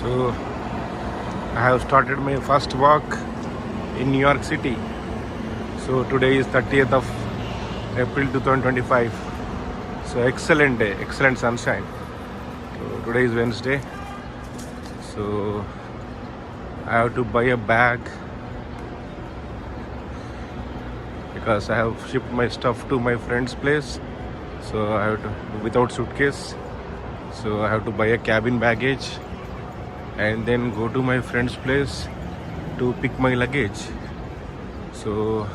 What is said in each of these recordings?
So I have started my first walk in New York City. So today is 30th of April 2025. So excellent day, excellent sunshine. So today is Wednesday. So I have to buy a bag because I have shipped my stuff to my friend's place. So I have to, without suitcase. So I have to buy a cabin baggage and then go to my friend's place to pick my luggage. So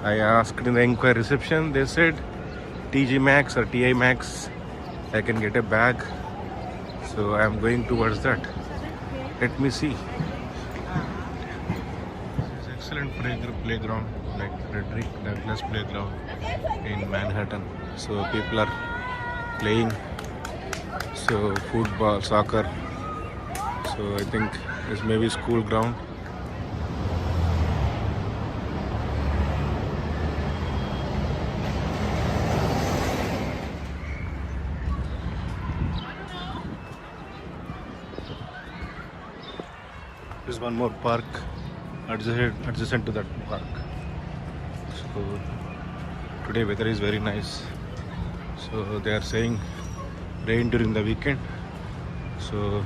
I asked in the inquiry reception, they said TG Maxx or TI Maxx, I can get a bag. So I am going towards that. Let me see. It's excellent playground, like Frederick Douglass Playground in Manhattan. So people are playing. So football, soccer. So I think it's maybe school ground. There's one more park adjacent to that park. So today weather is very nice. So they are saying rain during the weekend. So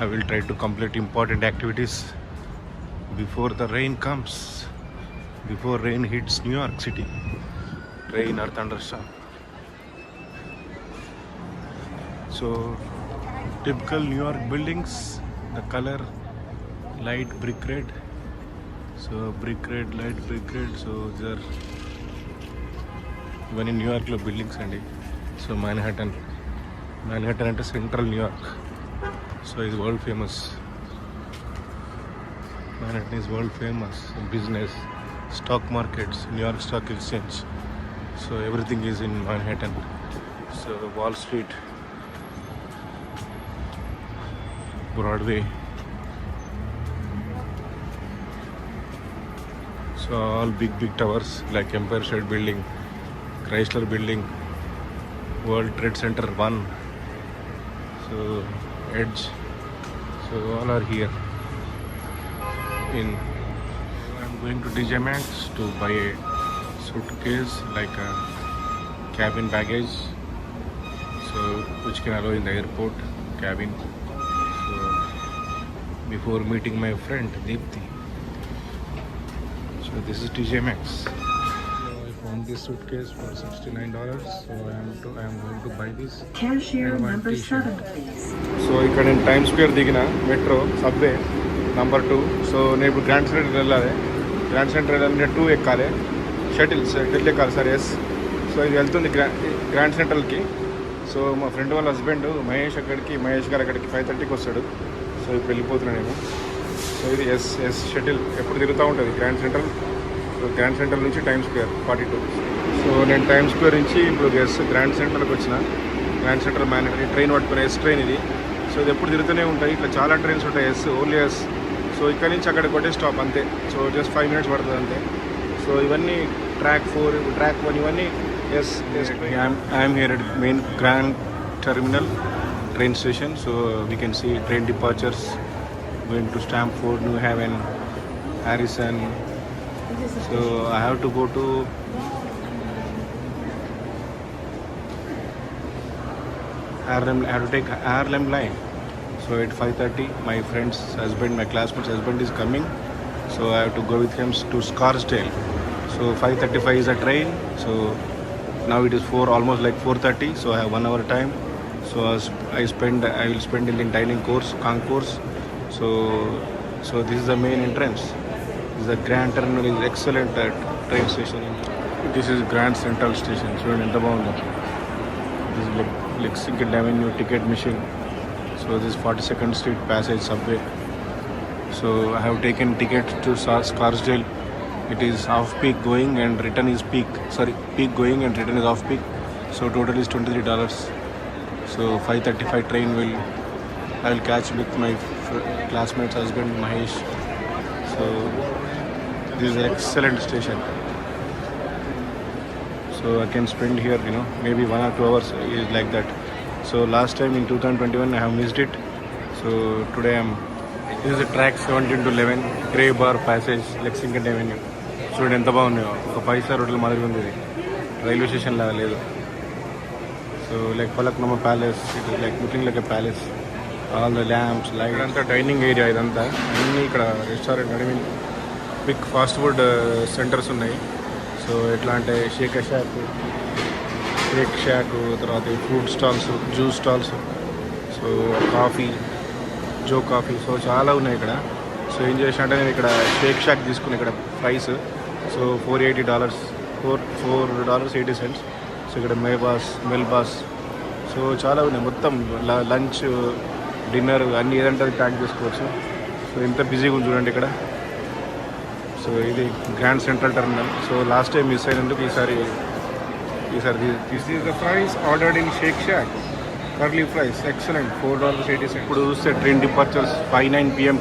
I will try to complete important activities before the rain comes, before rain hits New York City, rain or thunderstorm. So typical New York buildings, the color light brick red. So brick red, light brick red. So there even in New York lo buildings andi. So Manhattan ante central New York. So it's world famous. Manhattan is world famous in business, stock markets, New York Stock Exchange. So everything is in Manhattan. So Wall Street, Broadway. So all big towers like Empire State Building, Chrysler Building, World Trade Center 1. So Edge. So all are here. I'm going to TJ Maxx to buy a suitcase like a cabin baggage. So which can allow in the airport cabin. So before meeting my friend Deepthi. So this is TJ Maxx. So I found this suitcase for $69. So I am going to buy this. Cashier number 7, please. So ఇక్కడ నేను time square దిగిన metro subway number 2. So నేను ఇప్పుడు grand centre వెళ్ళాలి. Grand centre వెళ్ళాలి 2 ఎక్కాలి. Shuttle ఎక్కాలి sir. Yes. So ఇది వెళ్తుంది గ్రాండ్ సెంట్రల్కి. సో మా ఫ్రెండ్ వాళ్ళ హస్బెండ్ మహేష్ గారు అక్కడికి 5:30కి వస్తాడు. సో ఇప్పుడు వెళ్ళిపోతున్నాను నేను. సో ఇది ఎస్ షటిల్ ఎప్పుడు తిరుగుతూ ఉంటుంది grand central. So grand central నుంచి టైమ్ స్క్వేర్ 42. సో నేను టైమ్ స్క్వేర్ నుంచి ఇప్పుడు గ్రాండ్ సెంట్రల్కి వచ్చిన. గ్రాండ్ సెంట్రల్ మ్యాన్హటన్ ట్రైన్ పట్టుకుని ఎస్ ట్రైన్ ఇది. సో ఇది ఎప్పుడు తిరుగుతూనే ఉంటాయి. ఇట్లా చాలా ట్రైన్స్ ఉంటాయి. Only yes. సో ఇక్కడ నుంచి అక్కడికి ఒకటే స్టాప్ అంతే. సో జస్ట్ 5 minutes పడుతుంది అంతే. సో ఇవన్నీ ట్రాక్ 4, ట్రాక్ 1 ఇవన్నీ yes. I'm here at main grand terminal train station. So we can see train departures going to Stamford, New Haven, Harrison. So I have to go to Harlem. I have to take Harlem line. So at 5:30, my friend's husband, my classmate's husband is coming. So I have to go with him to Scarsdale. So 5:35 is a train. So now it is almost like 4:30. So I have 1 hour time. So I will spend it in dining concourse. So this is the main entrance. This is the Grand Terminal. Is excellent train station. This is Grand Central Station. So in the bagundi. This is Lexington Avenue ticket machine. So this is 42nd Street Passage subway. So I have taken ticket to Scarsdale. It is off peak going and return is peak. Peak going and return is off peak. So total is $23. So 5:35 train I will catch with my classmate's husband Mahesh. So this is an excellent station. So I can spend here, maybe 1 or 2 hours is like that. So last time in 2021 I have missed it. So So today this is the track 17 to 11 Grey Bar Passage Lexington Avenue. చూడండి ఎంత బాగున్నాయో, ఒక 5-star hotel మాదిరి ఉంది ఇది, railway station లాగా లేదు. So like Falaknuma palace, it is like looking like a palace. All the lamps, light అంతా డైనింగ్ ఏరియా ఇదంతా. అన్నీ ఇక్కడ restaurant, I mean big fast food centres ఉన్నాయి. సో ఎట్లా అంటే షేక్ షాక్, తర్వాత fruit stalls, juice stalls, so coffee, Joe coffee, so చాలా ఉన్నాయి ఇక్కడ. సో ఏం చేసినట్టే నేను ఇక్కడ షేక్ షాక్ తీసుకుని ఇక్కడ ప్రైస్ సో $480, $4.80. సో ఇక్కడ మెల్బాస్, సో చాలా ఉన్నాయి. మొత్తం లంచ్, డిన్నర్ అన్నీ ఏదంటే అది ప్యాక్ చేసుకోవచ్చు. సో ఎంత బిజీగా ఉంది చూడండి ఇక్కడ. సో ఇది Grand Central Terminal. So last time miss అయినందుకు ఈసారి this is the price ordered in Shake Shack. Curly fries excellent, $4.80. ఇప్పుడు చూస్తే ట్రైన్ డిపార్చర్స్ 5:09 PM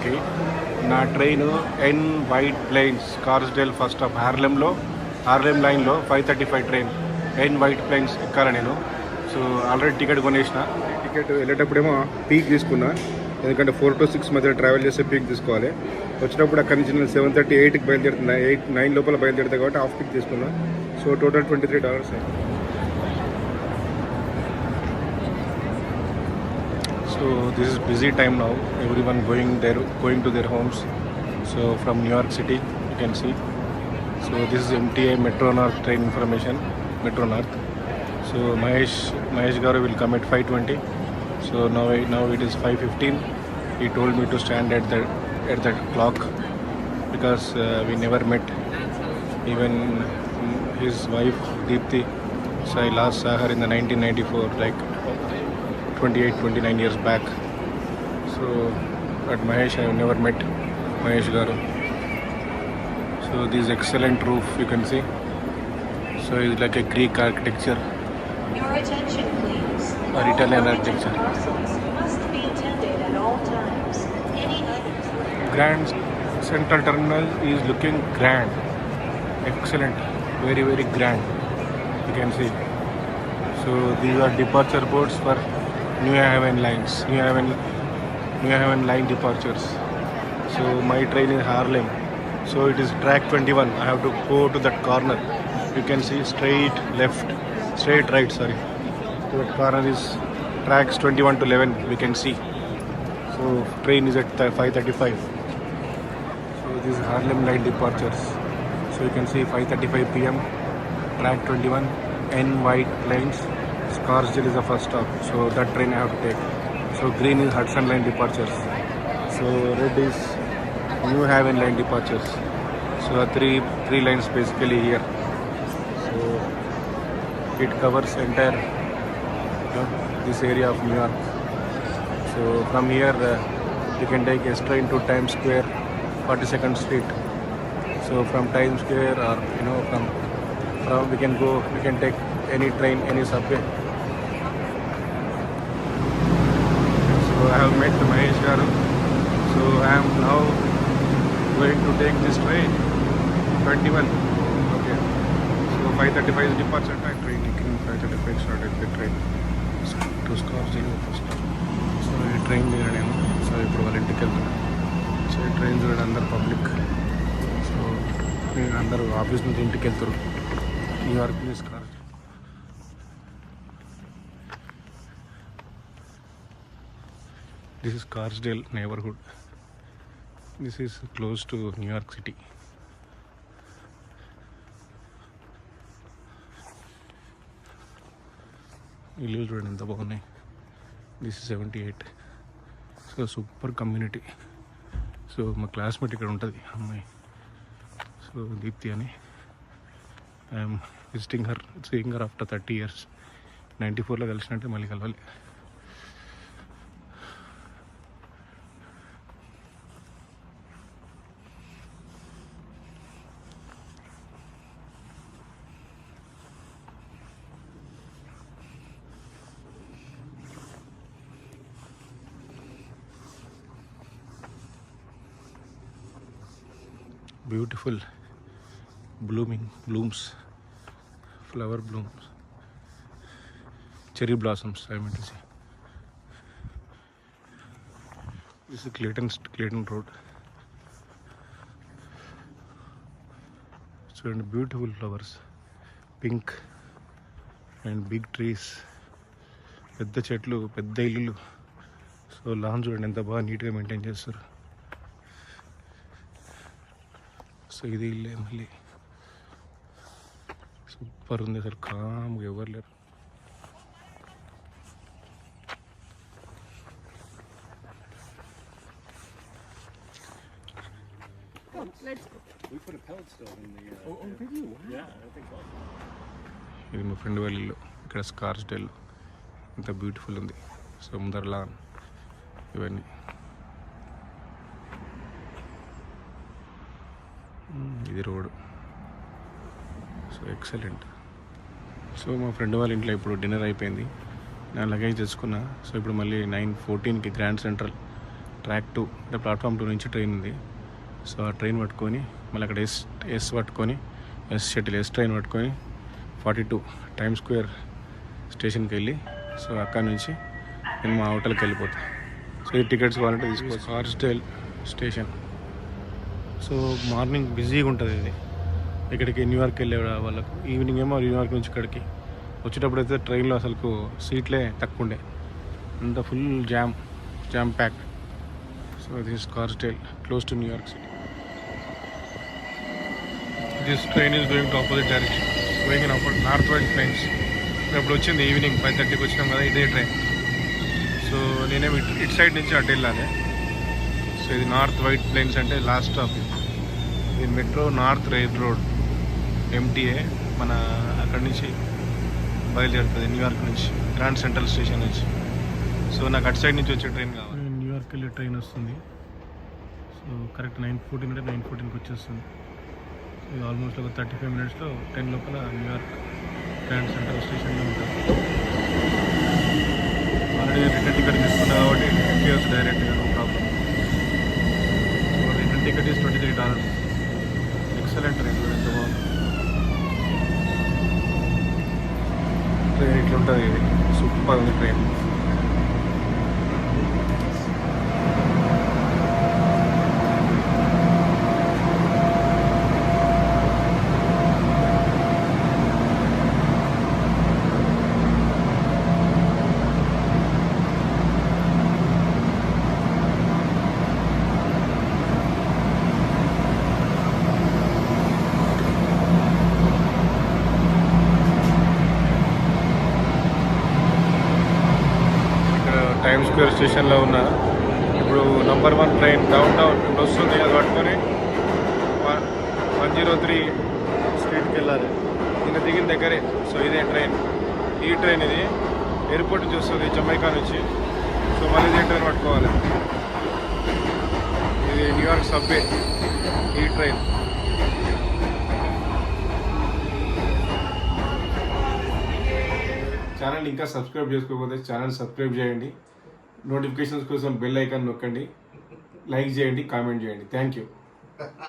నా train N White Plains Scarsdale first stop Harlem లైన్లో 5:35 ట్రైన్ ఎన్ వైట్ ప్లెయిన్స్ ఎక్కాల నేను. So already ticket కొనేసిన. Ticket వెళ్ళేటప్పుడేమో పీక్ తీసుకున్నా, ఎందుకంటే 4 to 6 మధ్య ట్రావెల్ చేస్తే పీక్ తీసుకోవాలి. వచ్చినప్పుడు అక్కడి నుంచి నేను 7:30, 8కి బయలుదేరుతున్నా, 9 లోపల బయలుదేరుతా కాబట్టి హాఫ్ పీక్ తీసుకున్నా. సో టోటల్ $23 అయింది. So this is busy time now. Everyone going to their homes. So from New York City, you can see. So this is MTA Metro North train information. Metro North. So Mahesh Garu will come at 5:20. So now it is 5:15. He told me to stand at that clock because we never met. Even his wife Deepthi, so I last saw her in the 1994, like 28-29 years back. So but Mahesh, I have never met Mahesh Garu. So this excellent roof you can see. So it's like a Greek architecture Your attention, please. or Italian architecture. Parcels must be attended at all times. Any items. Grand Central Terminal is looking grand, excellent, very very grand. You can see. So these are departure boards for New Haven lines, New Haven line departures. So my train is Harlem. So it is track 21. I have to go to that corner. You can see straight right. Sorry. So that corner is tracks 21 to 11. We can see. So train is at 5:35. So this is Harlem line departures. So you can see 5:35 PM. Track 21. N white lanes. Scarsdale is the first stop, so that train I have to take. So green is Hudson line departures. So red is New Haven line departures. So three lines basically here. So it covers entire this area of New York. So from here you can take a train to Times Square, 42nd Street. So from Times Square or from we can take any train, any subway. So I have met Mahesh Garu. So I am now going to take this train 21. Okay. So 5:35 is departure time. Train 5:35 started the train to Scarsdale first. So ఈ train దిగాను. So ఇప్పుడు వాళ్ళ ఇంటికి వెళ్తున్నాను. So ఈ train చూడండి, అందరు public. So అందరూ ఆఫీస్ నుంచి ఇంటికి వెళ్తారు. న్యూయార్క్ నుంచి స్కార్స్డేల్. This is Scarsdale neighborhood. This is close to New York City. ఇల్లు చూడండి ఎంత బాగున్నాయి. This is 78. So super community. So మా క్లాస్మేట్ ఇక్కడ ఉంటుంది అమ్మాయి, సో దీప్తి అని. I'm visiting her, seeing her after 30 years. 94లో కలిసినట్టే మళ్ళీ కలవాలి. Beautiful blooms, flower blooms, cherry blossoms I meant to say. This is Clayton road. చూడండి, beautiful flowers, pink and big trees, పెద్ద చెట్లు, పెద్ద ఇల్లులు. సో లాన్ చూడండి ఎంత బాగా నీట్గా మెయింటైన్ చేస్తారు. సో ఇది ఇల్లే మళ్ళీ. సూపర్ ఉంది అసలు, కామ్గా ఎవరు లేరు. ఇది మా ఫ్రెండ్ వాళ్ళ ఇల్లు ఇక్కడ స్కార్స్డేల్. ఎంత బ్యూటిఫుల్ ఉంది, సముద్ర లాన్ ఇవన్నీ. ఇది రోడ్. So excellent. సో మా ఫ్రెండ్ వాళ్ళ ఇంట్లో ఇప్పుడు డిన్నర్ అయిపోయింది, నా లగేజ్ తెచ్చుకున్నా. సో ఇప్పుడు మళ్ళీ 9:14కి గ్రాండ్ సెంట్రల్ ట్రాక్ 2 అంటే ప్లాట్ఫామ్ 2 నుంచి ట్రైన్ ఉంది. సో ఆ ట్రైన్ పట్టుకొని మళ్ళీ అక్కడ ఎస్ పట్టుకొని ఎస్ ట్రైన్ పట్టుకొని 42 టైమ్ స్క్వేర్ స్టేషన్కి వెళ్ళి, సో అక్కడ నుంచి నేను మా హోటల్కి వెళ్ళిపోతాను. సో ఈ టికెట్స్ కావాలంటే తీసుకోవచ్చు. స్కార్స్డేల్ స్టేషన్. సో మార్నింగ్ బిజీగా ఉంటుంది ఇది. ఇక్కడికి న్యూయార్క్ వెళ్ళే వాళ్ళకు ఈవినింగ్ ఏమో న్యూయార్క్ నుంచి ఇక్కడికి వచ్చేటప్పుడు అయితే ట్రైన్లో అసలు సీట్లే తక్కువ ఉండే, అంత full jam pack. So this Scarsdale close to New York city. This train is going to opposite direction, going in North White Plains. ఇప్పుడు వచ్చింది ఈవినింగ్ 5:30కి వచ్చినాం కదా, ఇదే ట్రైన్. సో నేనేమి ఇటు సైడ్ నుంచి అటు వెళ్ళాలి. సో ఇది నార్త్ వైట్ ప్లేన్స్ అంటే లాస్ట్ స్టాప్. ఇది metro north rail road MTA. మన అక్కడి నుంచి బయలుదేరుతుంది న్యూయార్క్ నుంచి, గ్రాండ్ సెంట్రల్ స్టేషన్ నుంచి. సో నాకు అటు సైడ్ నుంచి వచ్చే ట్రైన్ కావాలి. న్యూయార్క్ వెళ్ళే ట్రైన్ వస్తుంది. సో కరెక్ట్ 9:14 అంటే 9:14కి వచ్చేస్తుంది. ఇది ఆల్మోస్ట్ ఒక 35 మినిట్స్లో 10 లోపల న్యూయార్క్ గ్రాండ్ సెంట్రల్ స్టేషన్లో ఉంటుంది. ఆల్రెడీ రిటర్న్ టికెట్ తీసుకున్నా కాబట్టి ఎక్కివచ్చు డైరెక్ట్గా, no problem. So return ticket is $23. Excellent train, ఎంత బాగుంది ట్రైన్. ఇట్లుంటుంది ఇది, సూపర్ ఉంది ట్రైన్. టైమ్ స్క్వేర్ స్టేషన్లో ఉన్న ఇప్పుడు నంబర్ 1 ట్రైన్ డౌన్ ఇప్పుడు వస్తుంది. అది పట్టుకొని 103 స్ట్రీట్కి వెళ్ళాలి. ఇంకా దిగిన దగ్గరే. సో ఇదే ట్రైన్, ఈ ట్రైన్ ఇది ఎయిర్పోర్ట్ నుంచి వస్తుంది జమైకా నుంచి. సో మళ్ళీ ఇదే ట్రైన్ పట్టుకోవాలి. ఇది న్యూయార్క్ సబ్వే ఈ ట్రైన్. ఛానల్ ఇంకా సబ్స్క్రైబ్ చేసుకోకపోతే ఛానల్ సబ్స్క్రైబ్ చేయండి, నోటిఫికేషన్స్ కోసం బెల్ ఐకాన్ నొక్కండి, లైక్ చేయండి, కామెంట్ చేయండి. Thank you.